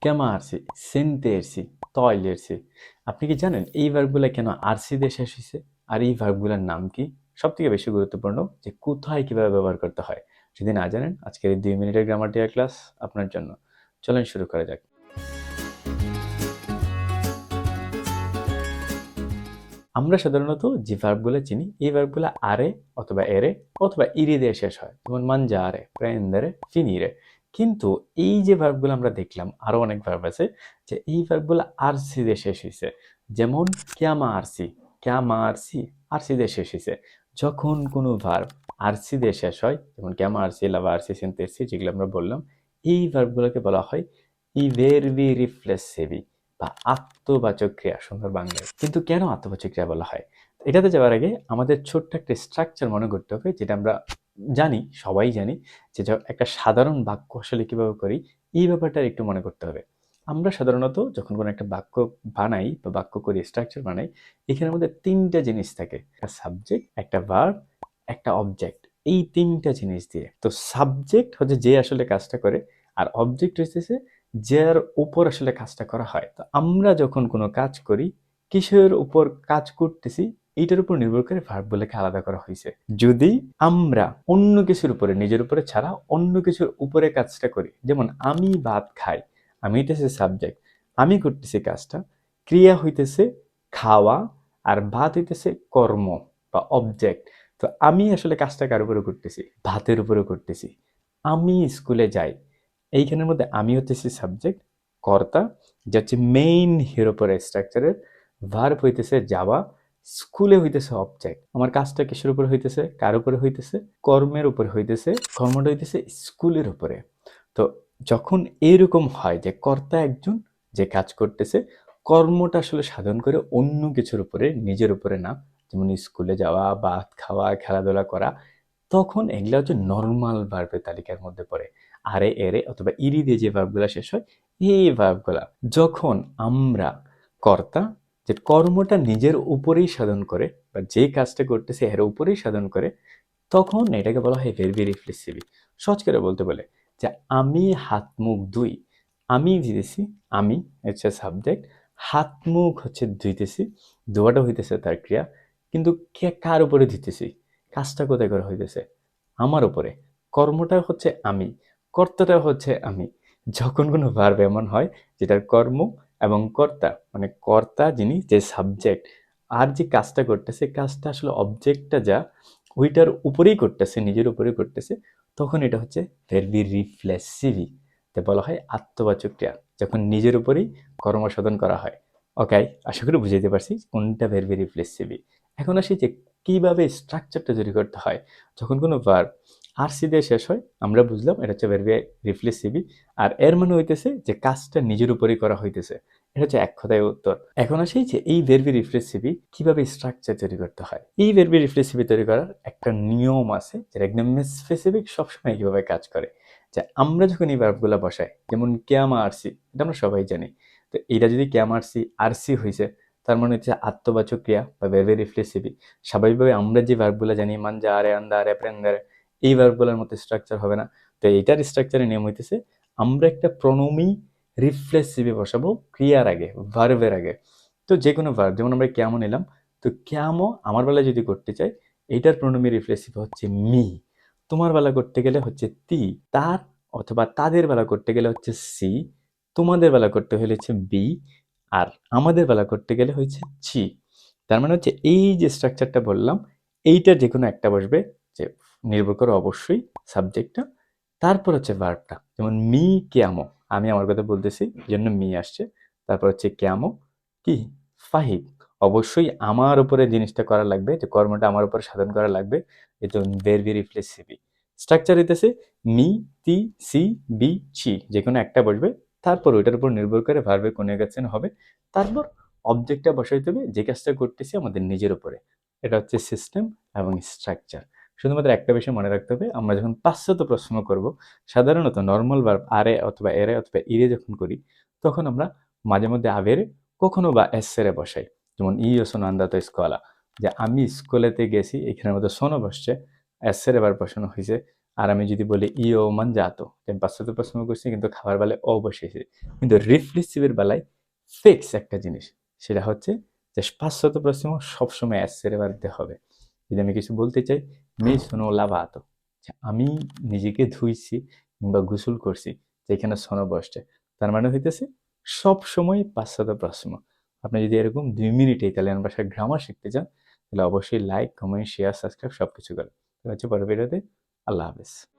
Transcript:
chiamarsi, sentirsi, togliersi। আপনি কি জানেন এই ভার্বগুলো কেন আরসি দিয়ে শেষ হয়েছে? আর এই ভার্বগুলোর নাম কি? সবথেকে বেশি গুরুত্বপূর্ণ যে কোথায় কিভাবে ব্যবহার করতে হয়। যদি না জানেন আজকের এই 2 মিনিটের গ্রামার ক্লাস আপনার জন্য। চলেন শুরু করা যাক। আমরা সাধারণত যে ভার্বগুলো চিনি এই ভার্বগুলো আরে অথবা এরে অথবা ইরি দিয়ে শেষ হয়, যেমন mangiare, prendere, finire। কিন্তু এই যে ভার্বগুলো আমরা দেখলাম আরো অনেক ভার্ব আছে যে এই ভার্বগুলো আরসি দিয়ে শেষ হয়েছে, যেমন chiamarsi, chiamarsi আরসি দিয়ে শেষ হয়েছে। যখন কোনো ভার্ব আরসি দিয়ে শেষ হয়, যেমন chiamarsi, lavarsi, sentirsi যেগুলো আমরা বললাম, এই ভার্বগুলোকে বলা হয় i verbi riflessivi বা আত্মবাচক ক্রিয়া, সুন্দর বাংলায়। কিন্তু কেন আত্মবাচক ক্রিয়া বলা হয়? এটাতে যাওয়ার আগে আমাদের ছোট্ট একটা স্ট্রাকচার মনে করতে হবে, যেটা আমরা জানি, সবাই জানি, যে একটা সাধারণ বাক্য আসলে কিভাবে করি এই ব্যাপারটা একটু মনে করতে হবে। আমরা সাধারণত যখন কোনো একটা বাক্য বানাই বা বাক্য করি, স্ট্রাকচার বানাই, এখানের মধ্যে তিনটা জিনিস থাকে: একটা সাবজেক্ট, একটা ভার্ব, একটা অবজেক্ট। এই তিনটা জিনিস দিয়ে, তো সাবজেক্ট হচ্ছে যে আসলে কাজটা করে, আর অবজেক্ট হচ্ছে যার উপর আসলে কাজটা করা হয়। তো আমরা যখন কোনো কাজ করি, কিসের উপর কাজ করতেছি এইটার উপর নির্ভর করে ভার্বগুলোকে আলাদা করা হয়েছে। যদি আমরা অন্য কিছুর উপরে, নিজের উপরে ছাড়া অন্য কিছুর উপরে কাজটা করি, যেমন আমি ভাত খাই, আমি হইতেছে সাবজেক্ট, আমি করতেছি কাজটা, ক্রিয়া হইতেছে খাওয়া, আর ভাত হইতেছে কর্ম বা অবজেক্ট। তো আমি আসলে কাজটা কার উপরে করতেছি? ভাতের উপরে করতেছি। আমি স্কুলে যাই, এইখানের মধ্যে আমি হতেছি সাবজেক্ট, কর্তা, যা হচ্ছে মেইন হিরো পরে স্ট্রাকচারের। ভার্ব হইতেছে যাওয়া, স্কুলে হইতেছে অবজেক্ট। আমার কাজটা কিসের উপরে হইতেছে? কার উপরে হইতেছে? কর্মের উপরে হইতেছে। কর্মটা হইতেছে স্কুলের উপরে। তো যখন এইরকম হয় যে কর্তা একজন, যে কাজ করতেছে, কর্মটা আসলে সাধন করে অন্য কিছুর উপরে, নিজের উপরে না, যেমন স্কুলে যাওয়া, ভাত খাওয়া, খেলাধুলা করা, তখন এগুলা হচ্ছে নর্মাল ভার্বের তালিকার মধ্যে পড়ে। আরে, এরে অথবা ইরি দিয়ে যে ভার্বগুলা শেষ হয়, এই ভার্বগুলা যখন আমরা কর্তা, যে কর্মটা নিজের উপরেই সাধন করে বা যে কাজটা করতেছে এর উপরেই সাধন করে, তখন এটাকে বলা হয় ভেরবি রিফ্লেক্সিভি। সহজ করে বলতে বলে যে আমি হাত মুখ ধুই, আমি দিতেছি, আমি হচ্ছে সাবজেক্ট, হাত মুখ হচ্ছে ধুইতেছি, ধোয়াটা হইতেছে তার ক্রিয়া। কিন্তু কে কার উপরে ধুইতেছি? কাজটা কোথায় করে হইতেছে? আমার উপরে। কর্মটা হচ্ছে আমি, কর্তাটা হচ্ছে আমি। যখন কোনো ভার্ব এমন হয় যেটার কর্ম এবং কর্তা, মানে কর্তা যিনি, যে সাবজেক্ট, আর যে কাজটা করতেছে, কাজটা আসলে অবজেক্টটা যা ওইটার উপরেই করতেছে, নিজের উপরেই করতেছে, তখন এটা হচ্ছে ভেরবি রিফ্লেক্সিভি। তা বলা হয় আত্মবাচক ক্রিয়া, যখন নিজের উপরেই কর্মসাধন করা হয়। ওকে, আশা করি বুঝাইতে পারছি কোনটা ভেরবি রিফ্লেক্সিভি। এখন আসি যে কিভাবে স্ট্রাকচারটা তৈরি করতে হয়। যখন কোনো ভার্ব আরসি দিয়ে শেষ হয়, আমরা বুঝলাম এটা হচ্ছে ভেরবি রিফ্লেক্সিভি। আর এর মানে হইতেছে যে কাজটা নিজের উপরেই করা হইতেছে। এটা হচ্ছে এক কথায় উত্তর। এখন আসি যে এই ভেরবি রিফ্লেক্সিভি কিভাবে স্ট্রাকচার তৈরি করতে হয়। এই ভেরবি রিফ্লেক্সিভি তৈরি করার একটা নিয়ম আছে, যেটা একদম স্পেসিফিক, সবসময় কিভাবে কাজ করে। যে আমরা যখন এই ভার্বগুলো বসাই, যেমন ক্যামা আরসি, এটা আমরা সবাই জানি। তো এটা যদি ক্যামা আরসি আরসি হয়েছে, তার মানে হচ্ছে আত্মবাচক ক্রিয়া বা ভেরবি রিফ্লেক্সিভি। স্বাভাবিকভাবে আমরা যে ভার্বগুলো জানি, মানজারে, আন্দারে, প্রেন্দারে, এই ভার্বগুলোর মতো স্ট্রাকচার হবে না। তো এইটার স্ট্রাকচারের নিয়ম হইতেছে আমরা একটা প্রণমী রিফ্লেক্সিভে বসাবো ক্রিয়ার আগে, ভার্বের আগে। তো যে কোনো ভার্ব, যেমন আমরা কেমন নিলাম, তো কেমো আমার বেলায় যদি করতে চাই, এইটার প্রণমী রিফ্লেক্সিভ হচ্ছে মি। তোমার বেলা করতে গেলে হচ্ছে তি। তার অথবা তাদের বেলা করতে গেলে হচ্ছে সি। তোমাদের বেলা করতে হলে হচ্ছে বি। আর আমাদের বেলা করতে গেলে হচ্ছে ছি। তার মানে হচ্ছে এই যে স্ট্রাকচারটা বললাম, এইটার যে কোনো একটা বসবে, যে নির্ভর করে অবশ্যই সাবজেক্টটা, তারপর হচ্ছে ভার্বটা। যেমন মি কেমো, আমি আমার কথা বলতেছি, এই জন্য মি আসছে। তারপর হচ্ছে কেমো কি, ফাহিদ, অবশ্যই আমার উপরে জিনিসটা করা লাগবে, যে কর্মটা আমার উপরে সাধন করা লাগবে। এই জন্য ভেরবি রিফ্লেক্সিভি। স্ট্রাকচার হইতেছে মি, তি, সি, বি, ছি, যে কোনো একটা বসবে। তারপর ওইটার উপর নির্ভর করে ভার্বের কনজুগেশন হবে। তারপর অবজেক্টটা বসাইতে হবে যে কাজটা করতেছি আমাদের নিজের উপরে। এটা হচ্ছে সিস্টেম এবং স্ট্রাকচার। শুধুমাত্র একটা বিষয় মনে রাখতে হবে, আমরা যখন পাশ্চাত্য প্রশ্ন করব, সাধারণত নর্মাল ভার্ব আরে অথবা এরে অথবা ইরে যখন করি, তখন আমরা মাঝে মধ্যে আভেরে, কখনো বা এসেরে বসাই। যেমন io sono andato a scuola, যে আমি স্কুলেতে গেছি, এখানের মধ্যে সোনো বসছে, এসের এবার বসানো হয়েছে। আর আমি যদি বলি ইও মানজাতো, আমি পাঁচশত প্রশ্ন করছি কিন্তু খাবার বেলায় অ বসেছে। কিন্তু রিফ্লেক্সিভের বেলায় ফিক্স একটা জিনিস, সেটা হচ্ছে যে পাঁচশত প্রশ্ন সবসময় অ্যাসের বাড়তে হবে। যদি আমি কিছু বলতে চাই, মি সোনো লাভাতো, আমি নিজেকে ধুইছি কিংবা গোসল করছি, যেখানে সোনো বসছে, তার মানে হইতেছে সব সময় পাঁচশত প্রশ্ন। আপনি যদি এরকম 2 মিনিটে ইতালিয়ান ভাষার গ্রামার শিখতে চান, তাহলে অবশ্যই লাইক, কমেন্ট, শেয়ার, সাবস্ক্রাইব সবকিছু করেন। দেখা হচ্ছে পরের ভিডিওতে। আল্লাহ হাফেজ।